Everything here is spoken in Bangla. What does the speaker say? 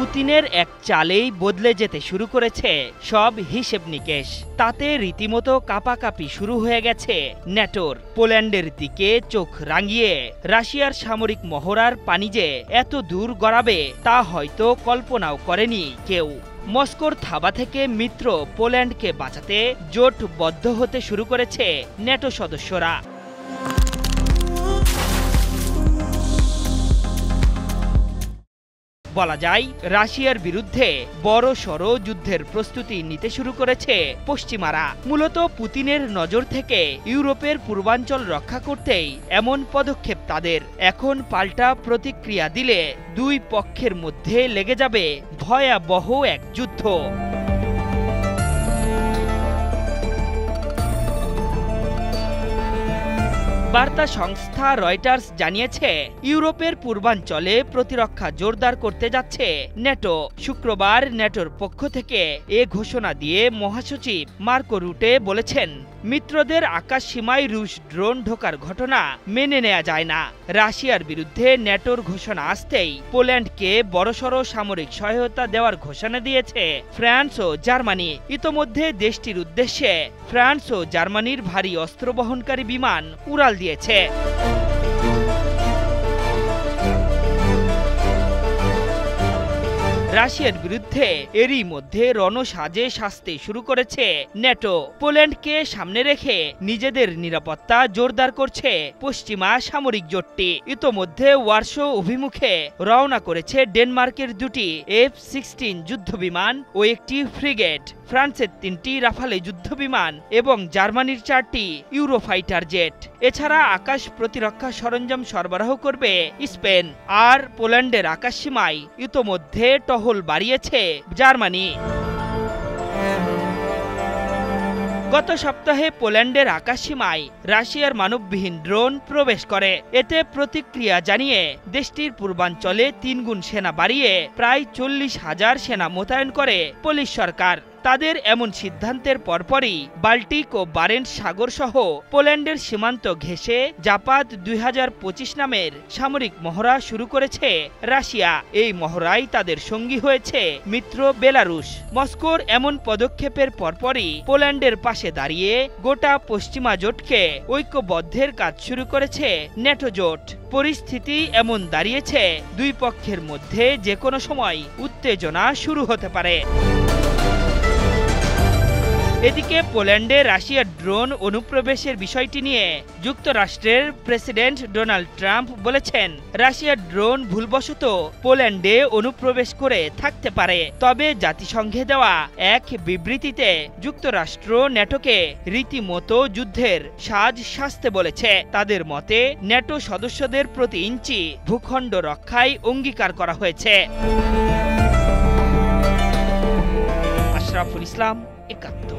পুতিনের এক চালেই বদলে যেতে শুরু করেছে সব হিসেব নিকেশ। তাতে রীতিমতো কাঁপাকাঁপি শুরু হয়ে গেছে ন্যাটোর। পোল্যান্ডের দিকে চোখ রাঙিয়ে রাশিয়ার সামরিক মহড়ার পানি যে এত দূর গড়াবে তা হয়তো কল্পনাও করেনি কেউ। মস্কোর থাবা থেকে মিত্র পোল্যান্ডকে বাঁচাতে জোটবদ্ধ হতে শুরু করেছে ন্যাটো সদস্যরা। বলা যায় রাশিয়ার বিরুদ্ধে বড়সড় যুদ্ধের প্রস্তুতি নিতে শুরু করেছে পশ্চিমারা। মূলত পুতিনের নজর থেকে ইউরোপের পূর্বাঞ্চল রক্ষা করতেই এমন পদক্ষেপ তাদের। এখন পাল্টা প্রতিক্রিয়া দিলে দুই পক্ষের মধ্যে লেগে যাবে ভয়াবহ এক যুদ্ধ। বার্তা সংস্থা রয়টার্স জানিয়েছে, ইউরোপের পূর্বাঞ্চলে প্রতিরক্ষা জোরদার করতে যাচ্ছে ন্যাটো। শুক্রবার ন্যাটোর পক্ষ থেকে এ ঘোষণা দিয়ে মহাসচিব মার্কো রুটে বলেছেন, মিত্রদের আকাশ সীমায় রুশ ড্রোন ঢোকার ঘটনা মেনে নেওয়া যায় না। রাশিয়ার বিরুদ্ধে ন্যাটোর ঘোষণা আসতেই পোল্যান্ডকে বড়সড় সামরিক সহায়তা দেওয়ার ঘোষণা দিয়েছে ফ্রান্স ও জার্মানি। ইতোমধ্যে দেশটির উদ্দেশ্যে ফ্রান্স ও জার্মানির ভারী অস্ত্র বহনকারী বিমান উড়াল দিয়েছে। রাশিয়ার বিরুদ্ধে এরই মধ্যে রণসাজে সাজতে শুরু করেছে ন্যাটো। পোল্যান্ডকে সামনে রেখে নিজেদের নিরাপত্তা জোরদার করছে পশ্চিমা সামরিক জোটটি। ইতোমধ্যে ওয়ারশো অভিমুখে রওনা করেছে ডেনমার্কের দুটি F-16 যুদ্ধবিমান ও একটি ফ্রিগেট, ফ্রান্সের 3টি রাফালে যুদ্ধবিমান এবং জার্মানির 4টি ইউরোফাইটার জেট। এছাড়া আকাশ প্রতিরক্ষা সরঞ্জাম সরবরাহ করবে স্পেন। আর পোল্যান্ডের আকাশসীমায় ইতোমধ্যে টহল বাড়িয়েছে জার্মানি। গত সপ্তাহে পোল্যান্ডের আকাশসীমায় রাশিয়ার মানববিহীন ড্রোন প্রবেশ করে। এতে প্রতিক্রিয়া জানিয়ে দেশটির পূর্বাঞ্চলে 3 গুণ সেনা বাড়িয়ে প্রায় 40,000 সেনা মোতায়েন করে পোলিশ সরকার। তাদের এমন সিদ্ধান্তের পরপরই বাল্টিক ও বারেন্ট সাগর সহ পোল্যান্ডের সীমান্ত ঘেঁষে জাপাদ 2025 নামের সামরিক মহড়া শুরু করেছে রাশিয়া। এই মহড়ায় তাদের সঙ্গী হয়েছে মিত্র বেলারুশ। মস্কোর এমন পদক্ষেপের পরপরই পোল্যান্ডের পাশে দাঁড়িয়ে গোটা পশ্চিমা জোটকে ঐক্যবদ্ধের কাজ শুরু করেছে ন্যাটো জোট। পরিস্থিতি এমন দাঁড়িয়েছে, দুই পক্ষের মধ্যে যে কোনো সময় উত্তেজনা শুরু হতে পারে। এদিকে পোল্যান্ডে রাশিয়ার ড্রোন অনুপ্রবেশের বিষয়টি নিয়ে যুক্তরাষ্ট্রের প্রেসিডেন্ট ডোনাল্ড ট্রাম্প বলেছেন, রাশিয়ার ড্রোন ভুলবশত পোল্যান্ডে অনুপ্রবেশ করে থাকতে পারে। তবে জাতিসংঘে দেওয়া এক বিবৃতিতে যুক্তরাষ্ট্র ন্যাটোকে রীতিমতো যুদ্ধের সাজ সাজতে বলেছে। তাদের মতে ন্যাটো সদস্যদের প্রতি ইঞ্চি ভূখণ্ড রক্ষায় অঙ্গীকার করা হয়েছে। আশরাফুল ইসলাম, একাত্তর।